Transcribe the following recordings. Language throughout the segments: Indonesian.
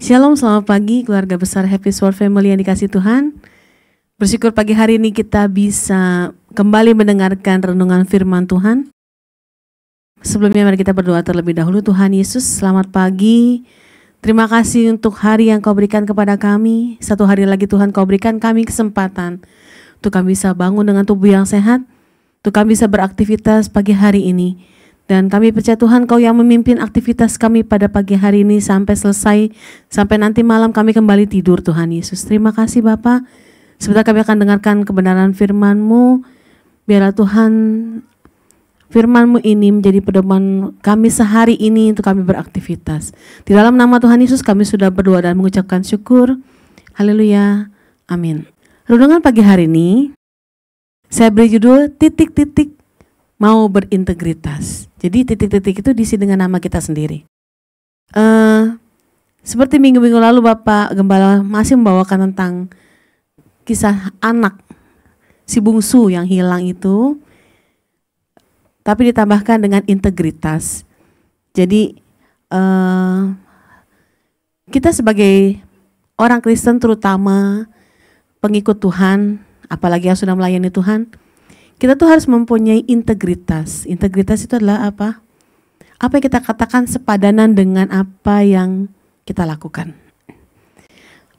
Shalom, selamat pagi keluarga besar Happy Sword Family yang dikasihi Tuhan. Bersyukur pagi hari ini kita bisa kembali mendengarkan renungan firman Tuhan. Sebelumnya mari kita berdoa terlebih dahulu. Tuhan Yesus, selamat pagi. Terima kasih untuk hari yang Kau berikan kepada kami. Satu hari lagi Tuhan Kau berikan kami kesempatan untuk kami bisa bangun dengan tubuh yang sehat, untuk kami bisa beraktivitas pagi hari ini. Dan kami percaya Tuhan Kau yang memimpin aktivitas kami pada pagi hari ini sampai selesai, sampai nanti malam kami kembali tidur Tuhan Yesus. Terima kasih Bapa. Sebentar kami akan dengarkan kebenaran firman-Mu. Biarlah Tuhan firman-Mu ini menjadi pedoman kami sehari ini untuk kami beraktivitas. Di dalam nama Tuhan Yesus kami sudah berdoa dan mengucapkan syukur. Haleluya. Amin. Renungan pagi hari ini saya beri judul titik-titik mau berintegritas. Jadi titik-titik itu diisi dengan nama kita sendiri. Seperti minggu-minggu lalu Bapak Gembala masih membawakan tentang kisah anak si bungsu yang hilang itu, tapi ditambahkan dengan integritas. Jadi kita sebagai orang Kristen, terutama pengikut Tuhan, apalagi yang sudah melayani Tuhan, kita tuh harus mempunyai integritas. Integritas itu adalah apa? Apa yang kita katakan sepadanan dengan apa yang kita lakukan.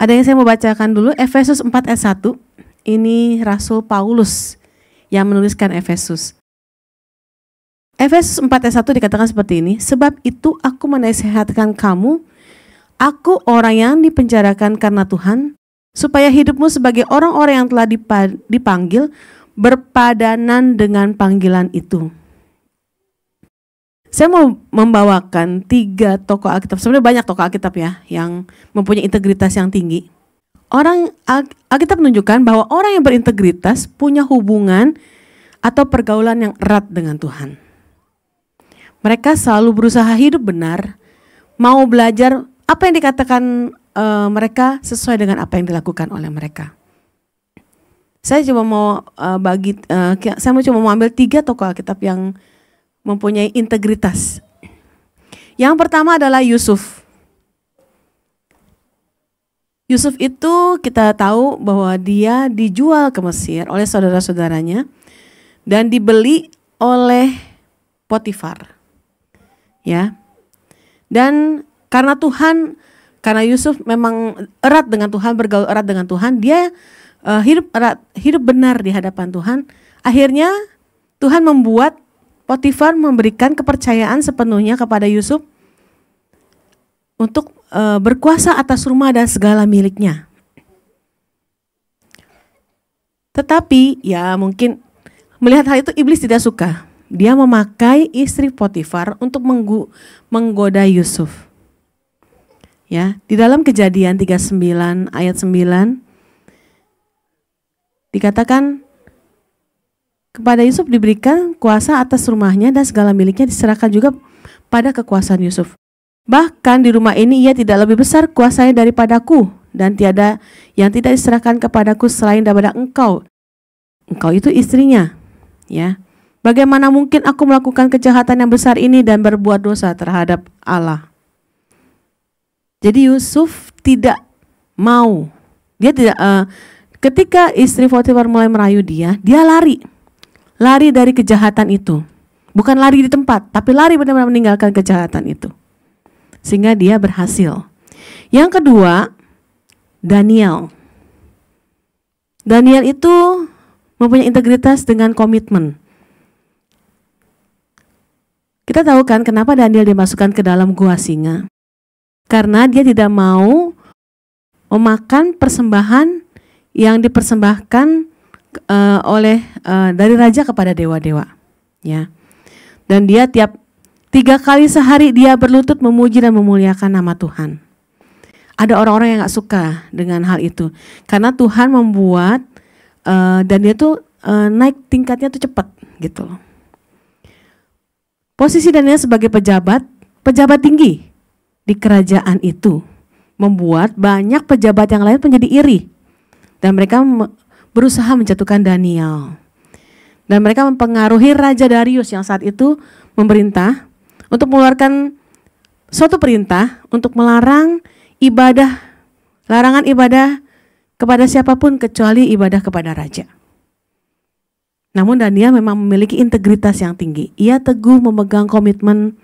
Ada yang saya mau bacakan dulu, Efesus 4 ayat 1. Ini Rasul Paulus yang menuliskan Efesus. Efesus 4 ayat 1 dikatakan seperti ini. Sebab itu aku menasihatkan kamu, aku orang yang dipenjarakan karena Tuhan, supaya hidupmu sebagai orang-orang yang telah dipanggil, berpadanan dengan panggilan itu. Saya mau membawakan 3 tokoh Alkitab. Sebenarnya banyak tokoh Alkitab ya yang mempunyai integritas yang tinggi. Alkitab menunjukkan bahwa orang yang berintegritas punya hubungan atau pergaulan yang erat dengan Tuhan. Mereka selalu berusaha hidup benar, mau belajar apa yang dikatakan mereka sesuai dengan apa yang dilakukan oleh mereka. Saya cuma mau saya mau ambil 3 tokoh Alkitab yang mempunyai integritas. Yang pertama adalah Yusuf. Yusuf itu kita tahu bahwa dia dijual ke Mesir oleh saudara-saudaranya dan dibeli oleh Potifar. Ya. Dan karena Yusuf memang erat dengan Tuhan, bergaul erat dengan Tuhan, dia hidup benar di hadapan Tuhan. Akhirnya Tuhan membuat Potifar memberikan kepercayaan sepenuhnya kepada Yusuf untuk berkuasa atas rumah dan segala miliknya. Tetapi ya mungkin melihat hal itu iblis tidak suka. Dia memakai istri Potifar untuk menggoda Yusuf. Ya, di dalam Kejadian 39 ayat 9 dikatakan kepada Yusuf diberikan kuasa atas rumahnya dan segala miliknya diserahkan juga pada kekuasaan Yusuf. Bahkan di rumah ini ia tidak lebih besar kuasanya daripadaku, dan tiada yang tidak diserahkan kepadaku selain daripada engkau. Engkau itu istrinya. Ya. Bagaimana mungkin aku melakukan kejahatan yang besar ini dan berbuat dosa terhadap Allah? Jadi Yusuf tidak mau. Dia tidak ketika istri Potifar mulai merayu dia lari dari kejahatan itu. Bukan lari di tempat, tapi lari benar-benar meninggalkan kejahatan itu. Sehingga dia berhasil. Yang kedua, Daniel. Daniel itu mempunyai integritas dengan komitmen. Kita tahu kan kenapa Daniel dimasukkan ke dalam gua singa? Karena dia tidak mau memakan persembahan yang dipersembahkan dari raja kepada dewa-dewa, ya. Dan dia tiap 3 kali sehari dia berlutut memuji dan memuliakan nama Tuhan. Ada orang-orang yang gak suka dengan hal itu, karena Tuhan membuat dan dia tuh naik tingkatnya tuh cepat gitu loh. Posisi Daniel sebagai pejabat tinggi di kerajaan itu membuat banyak pejabat yang lain menjadi iri. Dan mereka berusaha menjatuhkan Daniel. Dan mereka mempengaruhi Raja Darius yang saat itu memerintah untuk mengeluarkan suatu perintah untuk melarang ibadah, larangan ibadah kepada siapapun kecuali ibadah kepada raja. Namun Daniel memang memiliki integritas yang tinggi. Ia teguh memegang komitmen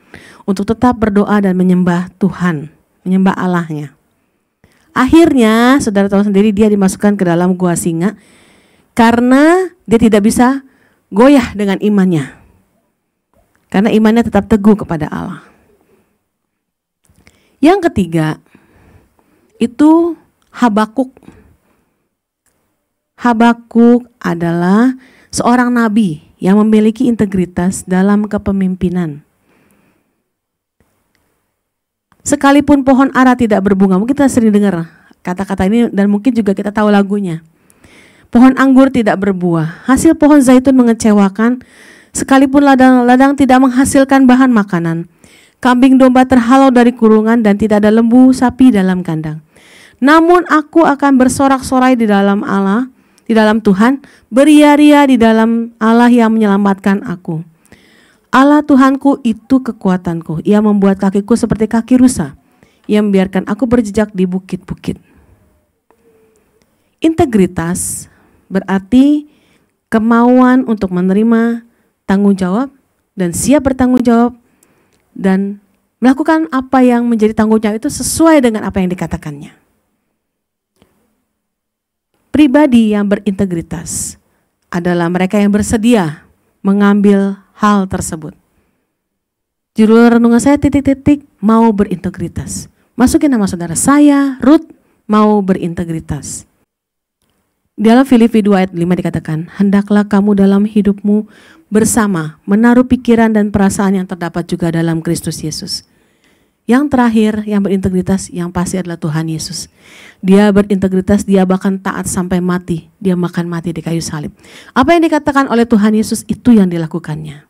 untuk tetap berdoa dan menyembah Tuhan, menyembah Allahnya. Akhirnya, saudara tahu sendiri, dia dimasukkan ke dalam gua singa karena dia tidak bisa goyah dengan imannya. Karena imannya tetap teguh kepada Allah. Yang ketiga, itu Habakuk. Habakuk adalah seorang nabi yang memiliki integritas dalam kepemimpinan. Sekalipun pohon ara tidak berbunga, mungkin kita sering dengar kata-kata ini dan mungkin juga kita tahu lagunya. Pohon anggur tidak berbuah, hasil pohon zaitun mengecewakan, sekalipun ladang-ladang tidak menghasilkan bahan makanan. Kambing domba terhalau dari kurungan dan tidak ada lembu sapi dalam kandang. Namun aku akan bersorak-sorai di dalam Allah, di dalam Tuhan, beria-ria di dalam Allah yang menyelamatkan aku. Allah Tuhanku itu kekuatanku. Ia membuat kakiku seperti kaki rusa. Ia membiarkan aku berjejak di bukit-bukit. Integritas berarti kemauan untuk menerima tanggung jawab dan siap bertanggung jawab dan melakukan apa yang menjadi tanggung jawab itu sesuai dengan apa yang dikatakannya. Pribadi yang berintegritas adalah mereka yang bersedia mengambil hal tersebut. Judul renungan saya titik-titik mau berintegritas. Masukin nama saudara, saya Ruth mau berintegritas. Di dalam Filipi 2 ayat 5 dikatakan, hendaklah kamu dalam hidupmu bersama menaruh pikiran dan perasaan yang terdapat juga dalam Kristus Yesus. Yang terakhir, yang berintegritas yang pasti adalah Tuhan Yesus. Dia berintegritas, dia bahkan taat sampai mati. Dia makan mati di kayu salib. Apa yang dikatakan oleh Tuhan Yesus itu yang dilakukannya.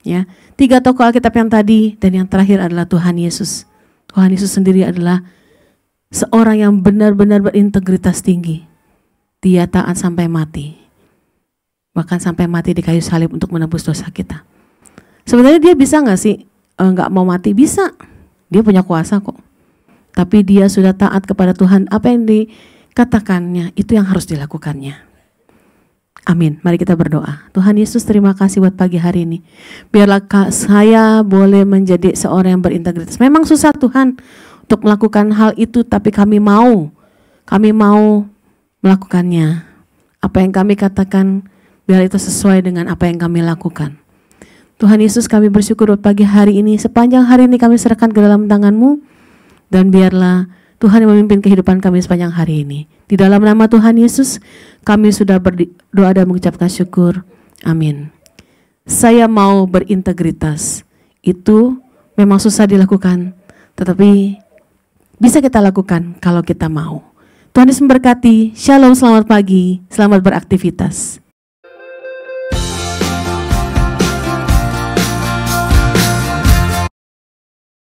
Ya, 3 tokoh Alkitab yang tadi dan yang terakhir adalah Tuhan Yesus. Tuhan Yesus sendiri adalah seorang yang benar-benar berintegritas tinggi. Dia taat sampai mati. Bahkan sampai mati di kayu salib untuk menebus dosa kita. Sebenarnya dia bisa gak sih nggak mau mati? Bisa. Dia punya kuasa kok. Tapi dia sudah taat kepada Tuhan. Apa yang dikatakannya itu yang harus dilakukannya. Amin. Mari kita berdoa. Tuhan Yesus, terima kasih buat pagi hari ini. Biarlah saya boleh menjadi seorang yang berintegritas. Memang susah Tuhan untuk melakukan hal itu, tapi kami mau melakukannya. Apa yang kami katakan, biar itu sesuai dengan apa yang kami lakukan. Tuhan Yesus, kami bersyukur buat pagi hari ini. Sepanjang hari ini kami serahkan ke dalam tangan-Mu. Dan biarlah Tuhan yang memimpin kehidupan kami sepanjang hari ini. Di dalam nama Tuhan Yesus, kami sudah berdoa dan mengucapkan syukur. Amin. Saya mau berintegritas. Itu memang susah dilakukan, tetapi bisa kita lakukan kalau kita mau. Tuhan Yesus memberkati. Shalom, selamat pagi, selamat beraktivitas.